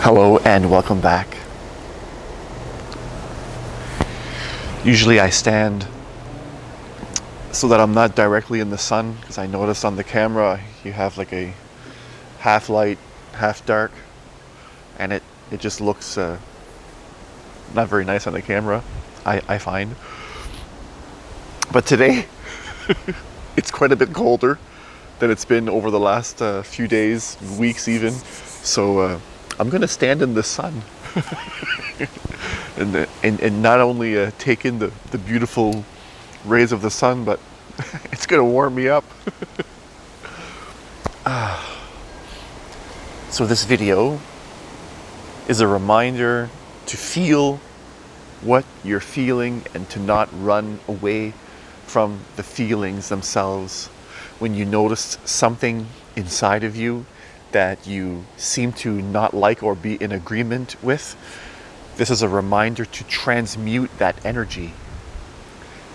Hello and welcome back. Usually I stand so that I'm not directly in the sun, because I noticed on the camera you have like a half light, half dark, and it just looks not very nice on the camera, I find. But today it's quite a bit colder than it's been over the last few days, weeks even. So I'm gonna stand in the sun and not only take in the beautiful rays of the sun, but it's gonna warm me up. So this video is a reminder to feel what you're feeling and to not run away from the feelings themselves. When you notice something inside of you that you seem to not like or be in agreement with, this is a reminder to transmute that energy.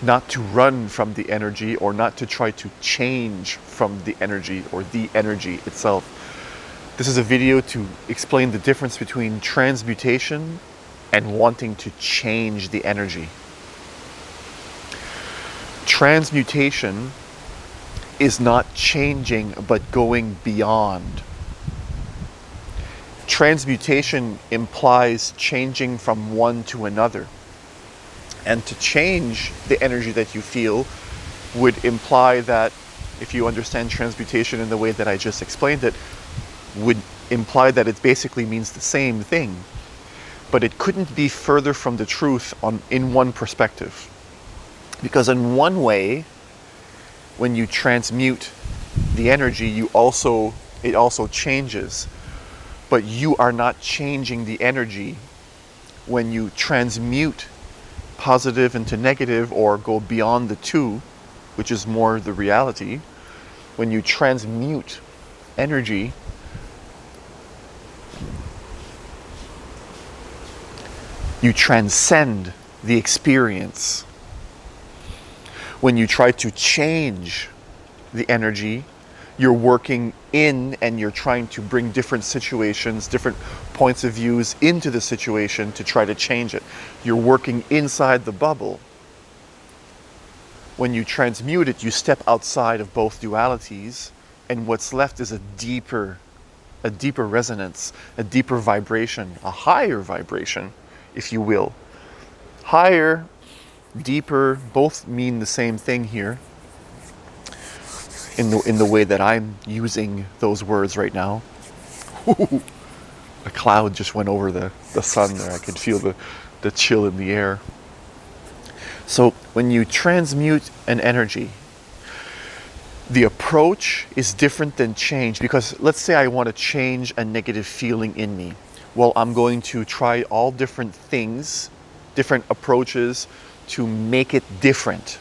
Not to run from the energy, or not to try to change from the energy or the energy itself. This is a video to explain the difference between transmutation and wanting to change the energy. Transmutation is not changing, but going beyond. Transmutation implies changing from one to another. And to change the energy that you feel would imply that, if you understand transmutation in the way that I just explained it, would imply that it basically means the same thing. But it couldn't be further from the truth in one perspective. Because in one way, when you transmute the energy, it also changes. But you are not changing the energy when you transmute positive into negative, or go beyond the two, which is more the reality. When you transmute energy, you transcend the experience. When you try to change the energy, you're working in and you're trying to bring different situations, different points of views into the situation to try to change it. You're working inside the bubble. When you transmute it, you step outside of both dualities, and what's left is a deeper resonance, a deeper vibration, a higher vibration, if you will. Higher, deeper, both mean the same thing here in the way that I'm using those words right now. A cloud just went over the sun there. I could feel the chill in the air. So when you transmute an energy, the approach is different than change. Because let's say I want to change a negative feeling in me. Well, I'm going to try all different things, different approaches to make it different.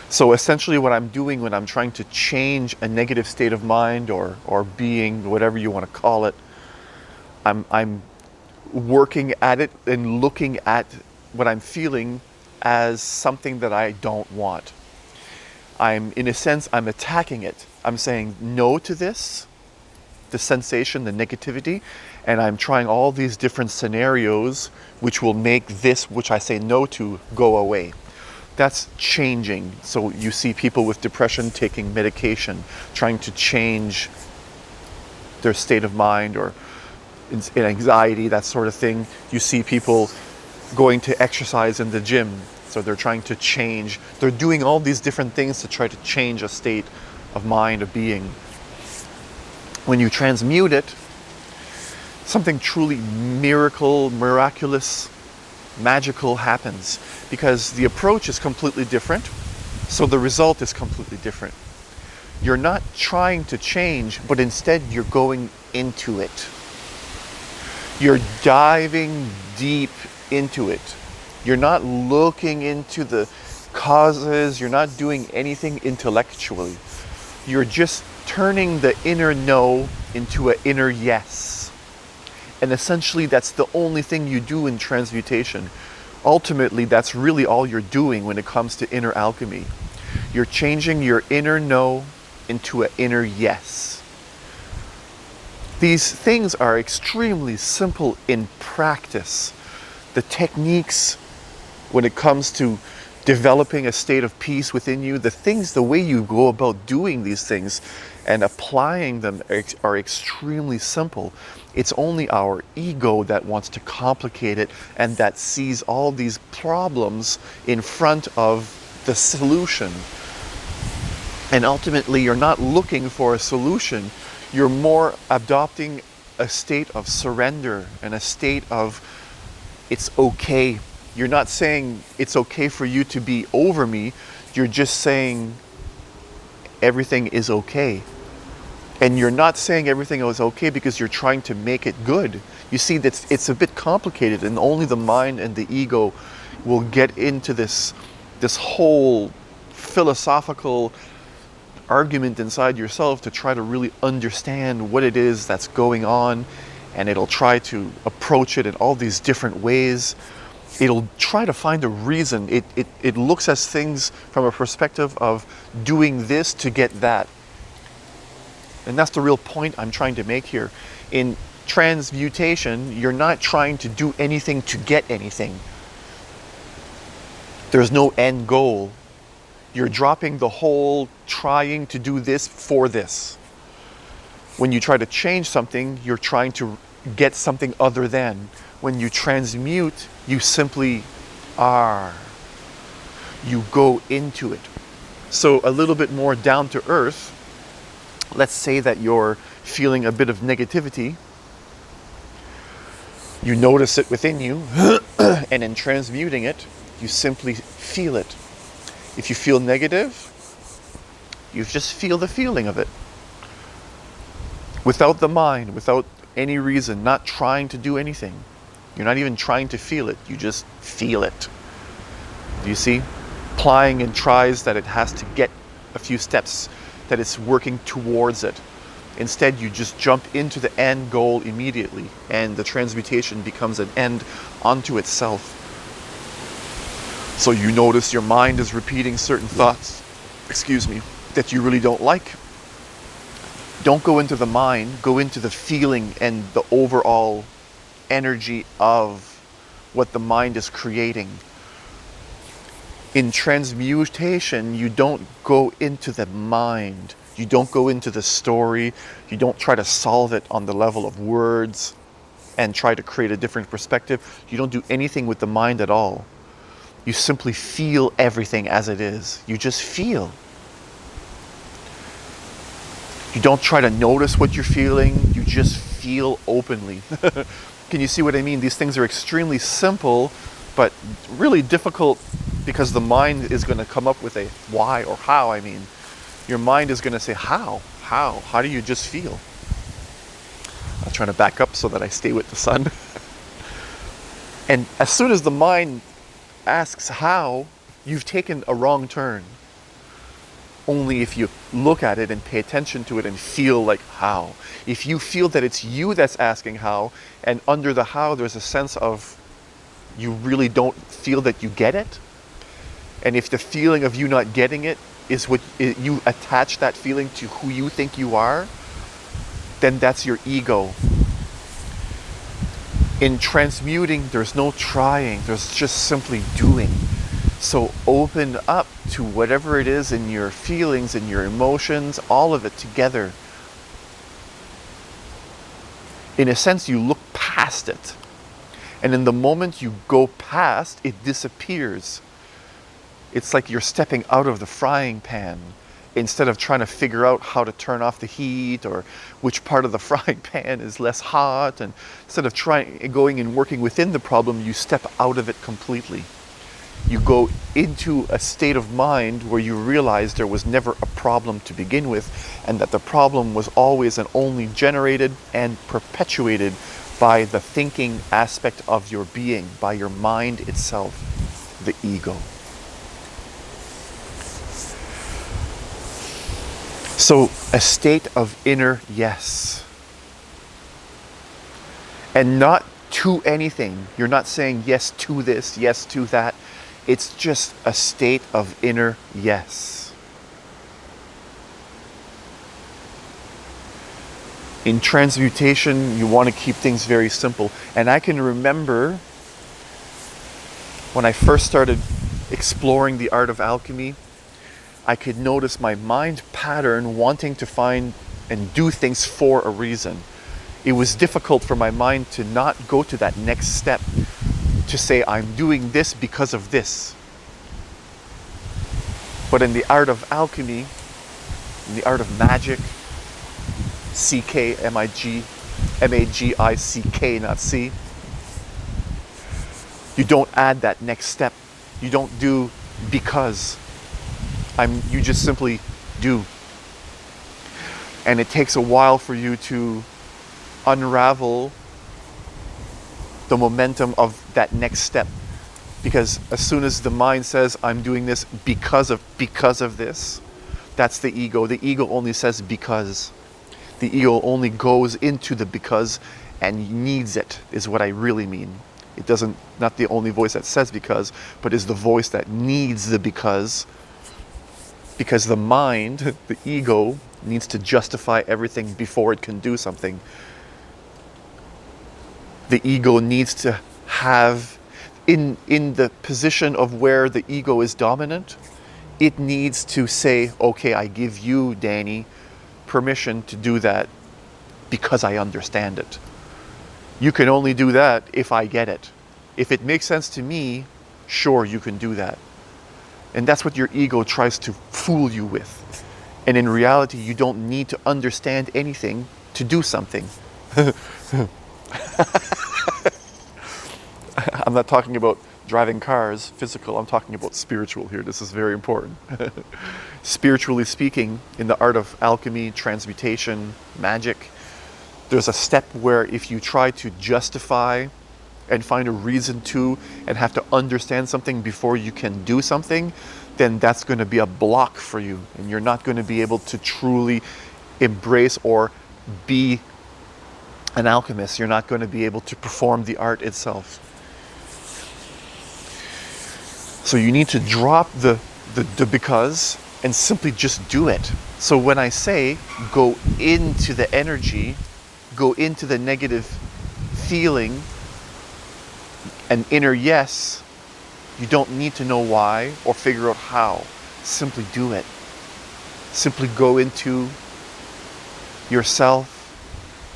So essentially what I'm doing when I'm trying to change a negative state of mind or being, whatever you want to call it, I'm working at it and looking at what I'm feeling as something that I don't want. In a sense, I'm attacking it. I'm saying no to this, the sensation, the negativity, and I'm trying all these different scenarios which will make this, which I say no to, go away. That's changing. So you see people with depression taking medication, trying to change their state of mind, or in anxiety, that sort of thing. You see people going to exercise in the gym, so they're trying to change. They're doing all these different things to try to change a state of mind, of being. When you transmute it, something truly miraculous, magical happens, because the approach is completely different, so the result is completely different. You're not trying to change, but instead you're going into it. You're diving deep into it. You're not looking into the causes, you're not doing anything intellectually. You're just turning the inner no into an inner yes. And essentially that's the only thing you do in transmutation. Ultimately, that's really all you're doing when it comes to inner alchemy. You're changing your inner no into an inner yes. These things are extremely simple in practice. The techniques when it comes to developing a state of peace within you, the way you go about doing these things and applying them are extremely simple. It's only our ego that wants to complicate it and that sees all these problems in front of the solution. And ultimately, you're not looking for a solution. You're more adopting a state of surrender and a state of it's okay. You're not saying it's okay for you to be over me. You're just saying everything is okay. And you're not saying everything is okay because you're trying to make it good. You see, it's a bit complicated, and only the mind and the ego will get into this whole philosophical argument inside yourself to try to really understand what it is that's going on, and it'll try to approach it in all these different ways. It'll try to find a reason. It looks at things from a perspective of doing this to get that. And that's the real point I'm trying to make here. In transmutation, you're not trying to do anything to get anything. There's no end goal. You're dropping the whole trying to do this for this. When you try to change something, you're trying to get something other than. When you transmute, you simply are. You go into it. So a little bit more down to earth. Let's say that you're feeling a bit of negativity. You notice it within you, and in transmuting it, you simply feel it. If you feel negative, you just feel the feeling of it. Without the mind, without any reason, not trying to do anything. You're not even trying to feel it, you just feel it. Do you see? Applying and tries that it has to get a few steps, that it's working towards it. Instead, you just jump into the end goal immediately, and the transmutation becomes an end unto itself. So you notice your mind is repeating certain thoughts, that you really don't like. Don't go into the mind, go into the feeling and the overall energy of what the mind is creating. In transmutation, you don't go into the mind. You don't go into the story. You don't try to solve it on the level of words and try to create a different perspective. You don't do anything with the mind at all. You simply feel everything as it is. You just feel. You don't try to notice what you're feeling. You just feel openly. Can you see what I mean? These things are extremely simple, but really difficult because the mind is going to come up with a why or how. Your mind is going to say, how? How do you just feel? I'm trying to back up so that I stay with the sun. And as soon as the mind asks how, you've taken a wrong turn. Only if you look at it and pay attention to it and feel like how. If you feel that it's you that's asking how, and under the how there's a sense of you really don't feel that you get it, and if the feeling of you not getting it is what you attach that feeling to who you think you are, then that's your ego. In transmuting, there's no trying, there's just simply doing. So open up to whatever it is in your feelings and your emotions, all of it together. In a sense, you look past it. And in the moment you go past, it disappears. It's like you're stepping out of the frying pan instead of trying to figure out how to turn off the heat or which part of the frying pan is less hot. And instead of going and working within the problem, you step out of it completely. You go into a state of mind where you realize there was never a problem to begin with, and that the problem was always and only generated and perpetuated by the thinking aspect of your being, by your mind itself, the ego. So a state of inner yes. And not to anything. You're not saying yes to this, yes to that. It's just a state of inner yes. In transmutation, you want to keep things very simple. And I can remember when I first started exploring the art of alchemy, I could notice my mind pattern wanting to find and do things for a reason. It was difficult for my mind to not go to that next step, to say, I'm doing this because of this. But in the art of alchemy, in the art of magic, C-K-M-I-G-M-A-G-I-C-K, not C, you don't add that next step. You don't do because. You just simply do. And it takes a while for you to unravel the momentum of that next step. Because as soon as the mind says, I'm doing this because of this, that's the ego. The ego only says because. The ego only goes into the because and needs it, is what I really mean. It doesn't, not the only voice that says because, but is the voice that needs the because the mind, the ego, needs to justify everything before it can do something. The ego needs to have, in the position of where the ego is dominant, it needs to say, okay, I give you, Danny, permission to do that because I understand it. You can only do that if I get it. If it makes sense to me, sure, you can do that. And that's what your ego tries to fool you with. And in reality, you don't need to understand anything to do something. I'm not talking about driving cars, physical. I'm talking about spiritual here. This is very important. Spiritually speaking, in the art of alchemy, transmutation, magic, there's a step where if you try to justify and find a reason to and have to understand something before you can do something, then that's going to be a block for you. And you're not going to be able to truly embrace or be an alchemist. You're not going to be able to perform the art itself. So you need to drop the because and simply just do it. So when I say go into the energy, go into the negative feeling, an inner yes, you don't need to know why or figure out how. Simply do it. Simply go into yourself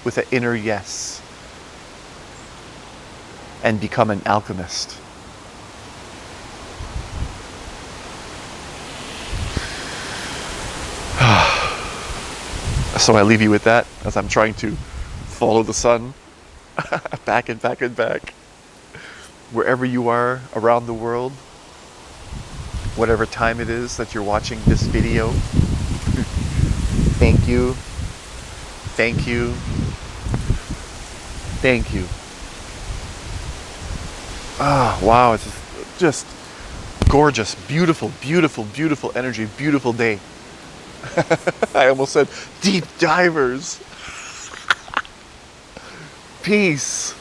with an inner yes and become an alchemist. So I leave you with that as I'm trying to follow the sun back and back and back. Wherever you are around the world, whatever time it is that you're watching this video, thank you, thank you, thank you. Ah, wow, it's just gorgeous, beautiful, beautiful, beautiful energy, beautiful day. I almost said deep divers. Peace.